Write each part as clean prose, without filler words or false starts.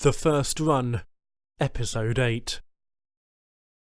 The First Run, Episode 8.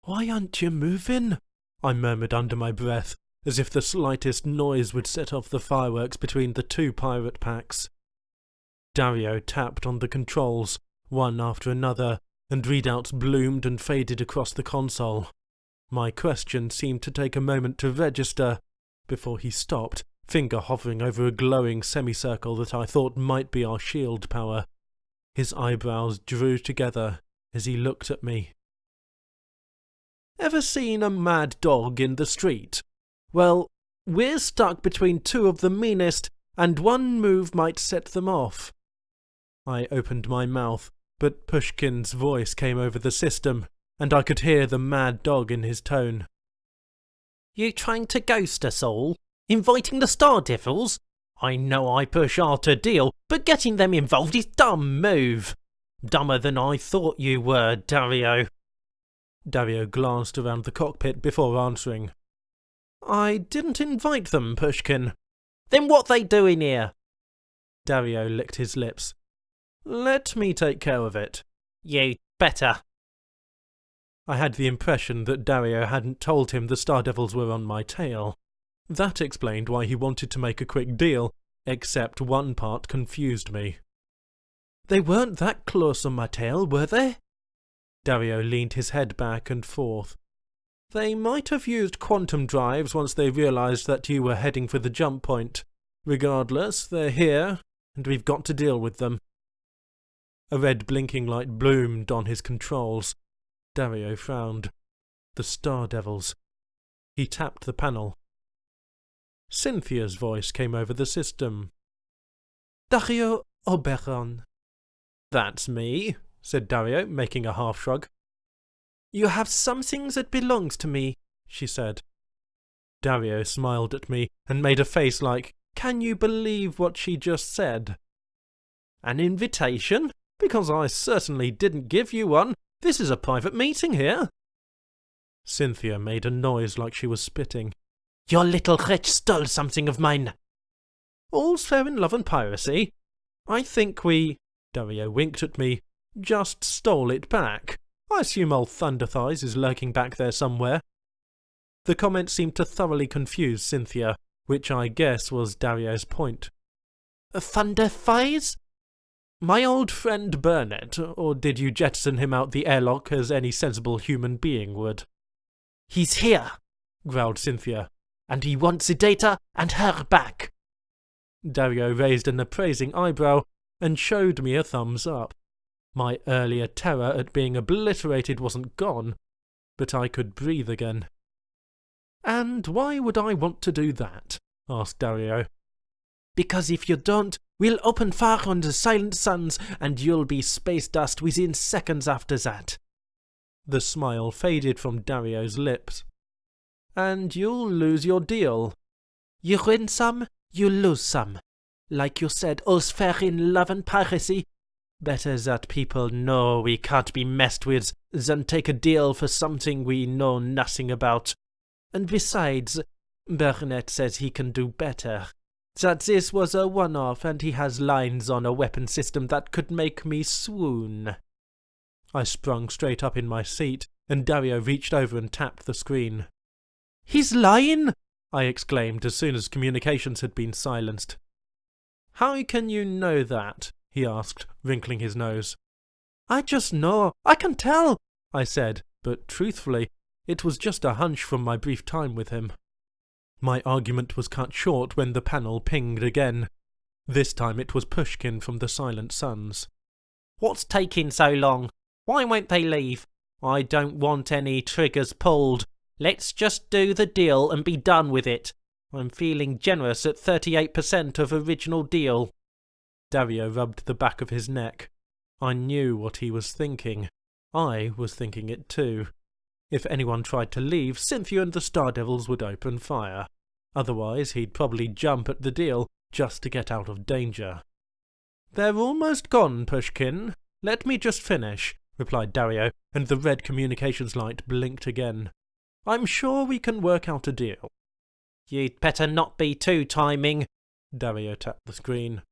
"Why aren't you moving?" I murmured under my breath, as if the slightest noise would set off the fireworks between the two pirate packs. Dario tapped on the controls, one after another, and readouts bloomed and faded across the console. My question seemed to take a moment to register, before he stopped, finger hovering over a glowing semicircle that I thought might be our shield power. His eyebrows drew together as he looked at me. "Ever seen a mad dog in the street? Well, we're stuck between two of the meanest, and one move might set them off." I opened my mouth, but Pushkin's voice came over the system, and I could hear the mad dog in his tone. "You trying to ghost us all? Inviting the Star Devils? I know I push hard to deal, but getting them involved is dumb move. Dumber than I thought you were, Dario." Dario glanced around the cockpit before answering. "I didn't invite them, Pushkin." "Then what they doing here?" Dario licked his lips. "Let me take care of it." "You better." I had the impression that Dario hadn't told him the Star Devils were on my tail. That explained why he wanted to make a quick deal, except one part confused me. "They weren't that close on my tail, were they?" Dario leaned his head back and forth. "They might have used quantum drives once they realized that you were heading for the jump point. Regardless, they're here, and we've got to deal with them." A red blinking light bloomed on his controls. Dario frowned. The Star Devils. He tapped the panel. Cynthia's voice came over the system. "Dario Oberon." "That's me," said Dario, making a half shrug. "You have something that belongs to me," she said. Dario smiled at me and made a face like, "Can you believe what she just said?" "An invitation? Because I certainly didn't give you one. This is a private meeting here." Cynthia made a noise like she was spitting. "Your little wretch stole something of mine." "All's fair in love and piracy. I think we," Dario winked at me, "just stole it back. I assume old Thunderthighs is lurking back there somewhere." The comment seemed to thoroughly confuse Cynthia, which I guess was Dario's point. "Thunderthighs?" "My old friend Burnett, or did you jettison him out the airlock as any sensible human being would?" "He's here," growled Cynthia, "and he wants the data and her back." Dario raised an appraising eyebrow and showed me a thumbs up. My earlier terror at being obliterated wasn't gone, but I could breathe again. "And why would I want to do that?" asked Dario. "Because if you don't, we'll open fire on the Silent Suns, and you'll be space dust within seconds after that." The smile faded from Dario's lips. "And you'll lose your deal." "You win some, you lose some. Like you said, all's fair in love and piracy. Better that people know we can't be messed with than take a deal for something we know nothing about. And besides, Burnett says he can do better. That this was a one-off and he has lines on a weapon system that could make me swoon." I sprung straight up in my seat, and Dario reached over and tapped the screen. "He's lying!" I exclaimed as soon as communications had been silenced. "How can you know that?" he asked, wrinkling his nose. "I just know. I can tell," I said, but truthfully, it was just a hunch from my brief time with him. My argument was cut short when the panel pinged again. This time it was Pushkin from the Silent Suns. "What's taking so long? Why won't they leave? I don't want any triggers pulled. Let's just do the deal and be done with it. I'm feeling generous at 38% of original deal." Dario rubbed the back of his neck. I knew what he was thinking. I was thinking it too. If anyone tried to leave, Cynthia and the Star Devils would open fire. Otherwise, he'd probably jump at the deal just to get out of danger. "They're almost gone, Pushkin. Let me just finish," replied Dario, and the red communications light blinked again. "I'm sure we can work out a deal." "You'd better not be too timing." Dario tapped the screen.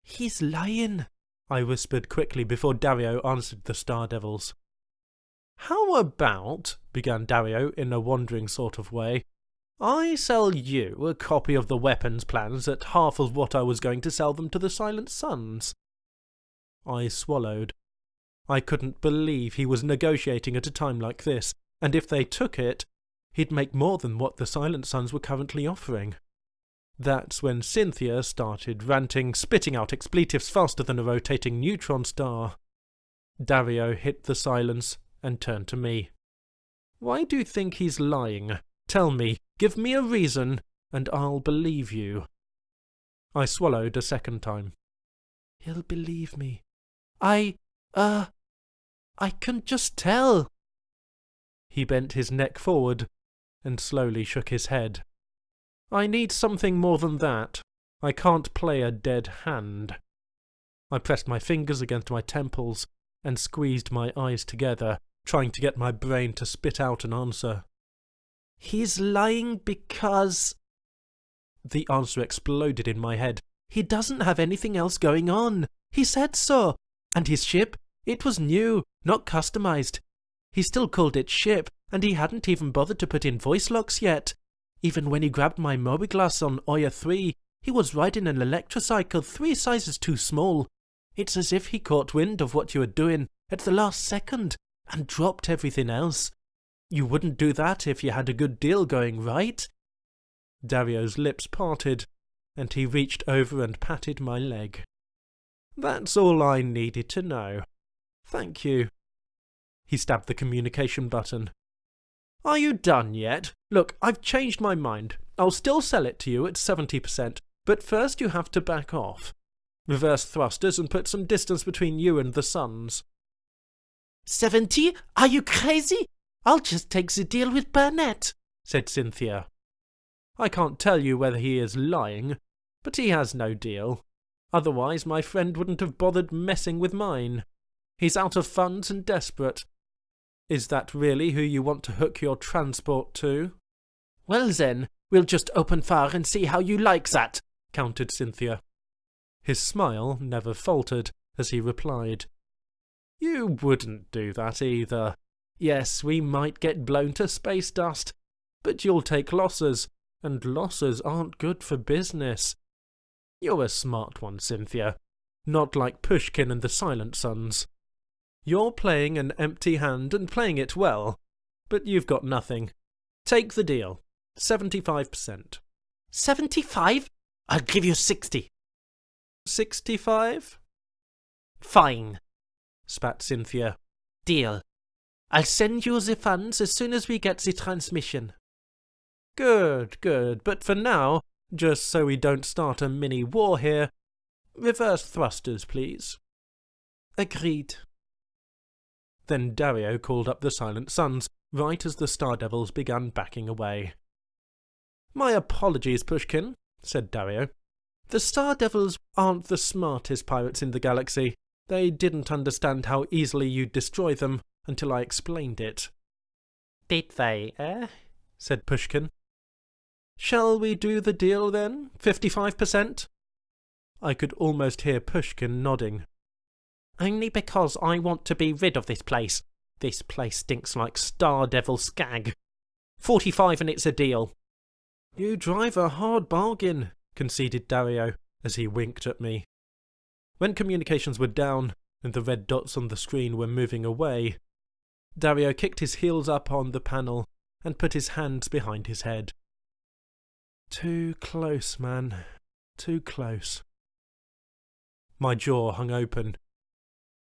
"He's lying," I whispered quickly before Dario answered the Star Devils. "How about," began Dario in a wandering sort of way, "I sell you a copy of the weapons plans at half of what I was going to sell them to the Silent Suns?" I swallowed. I couldn't believe he was negotiating at a time like this, and if they took it, he'd make more than what the Silent Suns were currently offering. That's when Cynthia started ranting, spitting out expletives faster than a rotating neutron star. Dario hit the silence and turned to me. "Why do you think he's lying? Tell me, give me a reason, and I'll believe you." I swallowed a second time. "He'll believe me. I can just tell." He bent his neck forward and slowly shook his head. "I need something more than that. I can't play a dead hand." I pressed my fingers against my temples and squeezed my eyes together, trying to get my brain to spit out an answer. "He's lying because—" The answer exploded in my head. "He doesn't have anything else going on. He said so. And his ship, it was new, not customized. He still called it ship, and he hadn't even bothered to put in voice locks yet. Even when he grabbed my Mobiglass on Oya 3, he was riding an electrocycle 3 sizes too small. It's as if he caught wind of what you were doing at the last second and dropped everything else. You wouldn't do that if you had a good deal going, right?" Dario's lips parted, and he reached over and patted my leg. "That's all I needed to know. Thank you." He stabbed the communication button. "Are you done yet? Look, I've changed my mind. I'll still sell it to you at 70%, but first you have to back off. Reverse thrusters and put some distance between you and the Suns." 70? Are you crazy? I'll just take the deal with Burnett," said Cynthia. "I can't tell you whether he is lying, but he has no deal. Otherwise my friend wouldn't have bothered messing with mine. He's out of funds and desperate. Is that really who you want to hook your transport to?" "Well then, we'll just open fire and see how you like that," countered Cynthia. His smile never faltered as he replied, "You wouldn't do that either. Yes, we might get blown to space dust, but you'll take losses, and losses aren't good for business. You're a smart one, Cynthia, not like Pushkin and the Silent Suns. You're playing an empty hand and playing it well, but you've got nothing. Take the deal. 75%. 75? I'll give you 60. 65? Fine, spat Cynthia. Deal. I'll send you the funds as soon as we get the transmission. Good, but for now, just so we don't start a mini war here, reverse thrusters, please. Agreed. Then Dario called up the Silent Suns, right as the Star Devils began backing away. "My apologies, Pushkin," said Dario. "The Star Devils aren't the smartest pirates in the galaxy. They didn't understand how easily you'd destroy them until I explained it." "Did they, eh?" said Pushkin. "Shall we do the deal then? 55%? I could almost hear Pushkin nodding. "Only because I want to be rid of this place. This place stinks like Star Devil skag. 45 and it's a deal." "You drive a hard bargain," conceded Dario as he winked at me. When communications were down and the red dots on the screen were moving away, Dario kicked his heels up on the panel and put his hands behind his head. "Too close, man. Too close." My jaw hung open.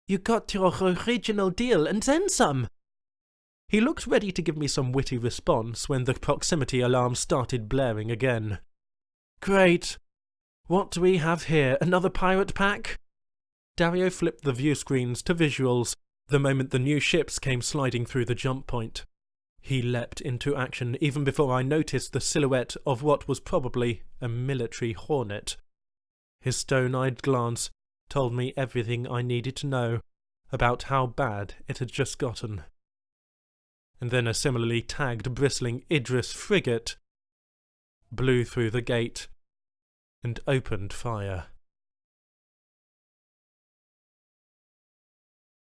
"You got your original deal and then some." He looked ready to give me some witty response when the proximity alarm started blaring again. "Great. What do we have here? Another pirate pack?" Dario flipped the view screens to visuals the moment the new ships came sliding through the jump point. He leapt into action even before I noticed the silhouette of what was probably a military hornet. His stone-eyed glance told me everything I needed to know about how bad it had just gotten. And then a similarly tagged bristling Idris frigate blew through the gate and opened fire.